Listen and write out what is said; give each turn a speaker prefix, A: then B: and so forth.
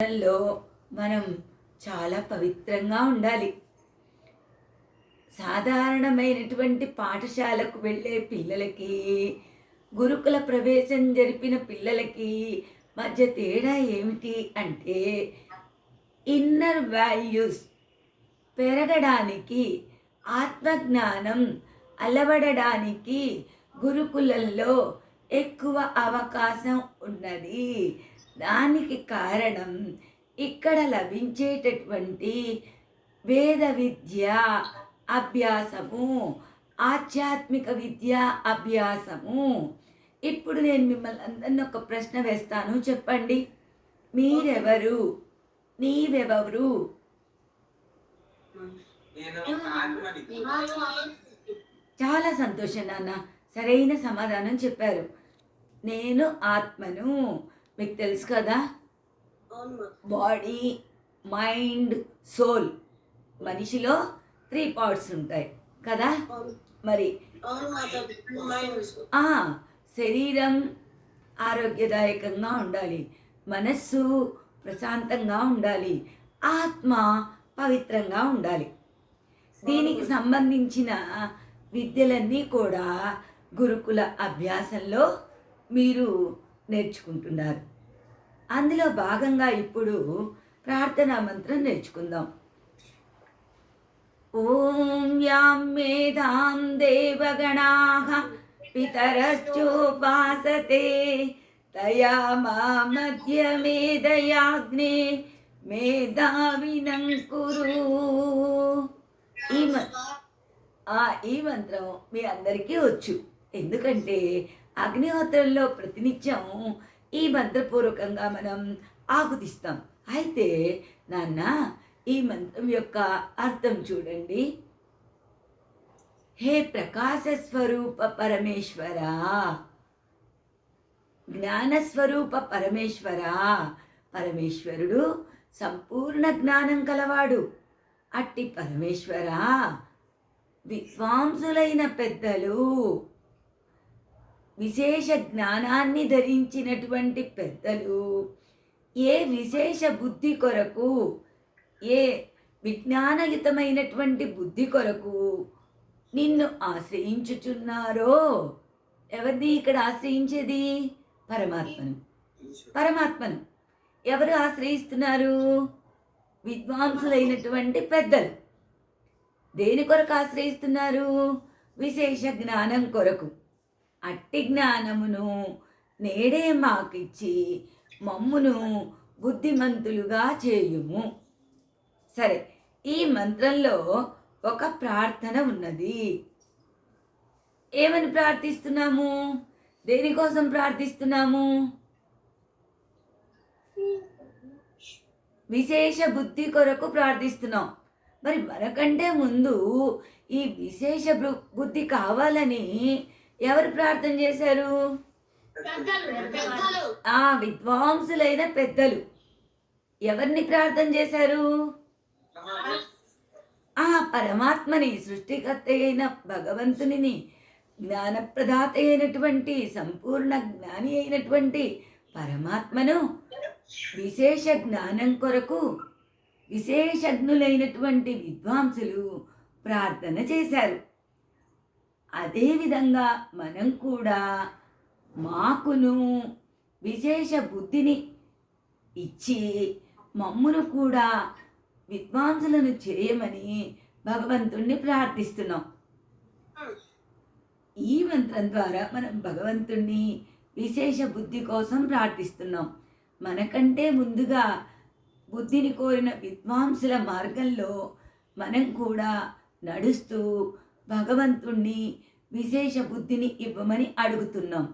A: లో మనం చాలా పవిత్రంగా ఉండాలి. సాధారణమైనటువంటి పాఠశాలకు వెళ్ళే పిల్లలకి, గురుకుల ప్రవేశం జరిపిన పిల్లలకి మధ్య తేడా ఏమిటి అంటే, ఇన్నర్ వాల్యూస్ పెరగడానికి, ఆత్మజ్ఞానం అలవడడానికి గురుకులంలో ఎక్కువ అవకాశం ఉన్నది. దానికి కారణం ఇక్కడ లభించేటటువంటి వేద విద్య అభ్యాసము, ఆధ్యాత్మిక విద్య అభ్యాసము. ఇప్పుడు నేను మిమ్మల్ని అందరిని ఒక ప్రశ్న వేస్తాను, చెప్పండి. మీరెవరు? నీవెవరు? చాలా సంతోషం నాన్న, సరైన సమాధానం చెప్పారు. నేను ఆత్మను. మీకు తెలుసు కదా, బాడీ, మైండ్, సోల్. మనిషిలో 3 పార్ట్స్ ఉంటాయి కదా. మరి శరీరం ఆరోగ్యదాయకంగా ఉండాలి, మనస్సు ప్రశాంతంగా ఉండాలి, ఆత్మ పవిత్రంగా ఉండాలి. దీనికి సంబంధించిన విద్యలన్నీ కూడా గురుకుల అభ్యాసంలో మీరు నేర్చుకుంటున్నారు. అందులో భాగంగా ఇప్పుడు ప్రార్థనా మంత్రం నేర్చుకుందాం. ఓం యాం మేధాం దేవగణాః పితరశ్చోపాసతే తయా మధ్య మేధయాగ్నే మేధావినం కురు. ఈ మంత్రం మీ అందరికీ వచ్చు, ఎందుకంటే అగ్నిహోత్రంలో ప్రతినిత్యం ఈ మంత్రపూర్వకంగా మనం ఆహుతిస్తాం. అయితే నాన్న, ఈ మంత్రం యొక్క అర్థం చూడండి. హే ప్రకాశస్వరూప పరమేశ్వర, జ్ఞానస్వరూప పరమేశ్వర. పరమేశ్వరుడు సంపూర్ణ జ్ఞానం కలవాడు. అట్టి పరమేశ్వర, విద్వాంసులైన పెద్దలు, విశేష జ్ఞానాన్ని ధరించినటువంటి పెద్దలు ఏ విశేష బుద్ధి కొరకు, ఏ విజ్ఞానయుతమైనటువంటి బుద్ధి కొరకు నిన్ను ఆశ్రయించుచున్నారో. ఎవరిని ఇక్కడ ఆశ్రయించేది? పరమాత్మను. పరమాత్మను ఎవరు ఆశ్రయిస్తున్నారు? విద్వాంసులైనటువంటి పెద్దలు. దేని కొరకు ఆశ్రయిస్తున్నారు? విశేష జ్ఞానం కొరకు. అట్టి జ్ఞానమును నేడే మాకిచ్చి మమ్మును బుద్ధిమంతులుగా చేయుము. సరే, ఈ మంత్రంలో ఒక ప్రార్థన ఉన్నది. ఏమని ప్రార్థిస్తున్నాము? దేనికోసం ప్రార్థిస్తున్నాము? విశేష బుద్ధి కొరకు ప్రార్థిస్తున్నాం. మరి మనకంటే ముందు ఈ విశేష బుద్ధి కావాలని ఎవరు ప్రార్థన చేశారు? విద్వాంసులైన పెద్దలు. ఎవరిని ప్రార్థన చేశారు? పరమాత్మని, సృష్టికర్త అయిన భగవంతుని, జ్ఞానప్రదాత అయినటువంటి, సంపూర్ణ జ్ఞాని అయినటువంటి పరమాత్మను విశేష జ్ఞానం కొరకు విశేషజ్ఞులైనటువంటి విద్వాంసులు ప్రార్థన చేశారు. అదేవిధంగా మనం కూడా మాకును విశేష బుద్ధిని ఇచ్చి మమ్మును కూడా విద్వాంసులను చేయమని భగవంతుణ్ణి ప్రార్థిస్తున్నాం. ఈ మంత్రం ద్వారా మనం భగవంతుణ్ణి విశేష బుద్ధి కోసం ప్రార్థిస్తున్నాం. మనకంటే ముందుగా బుద్ధిని కోరిన విద్వాంసుల మార్గంలో మనం కూడా నడుస్తూ భగవంతుణ్ణి విశేష బుద్ధిని ఇవ్వమని అడుగుతున్నాం.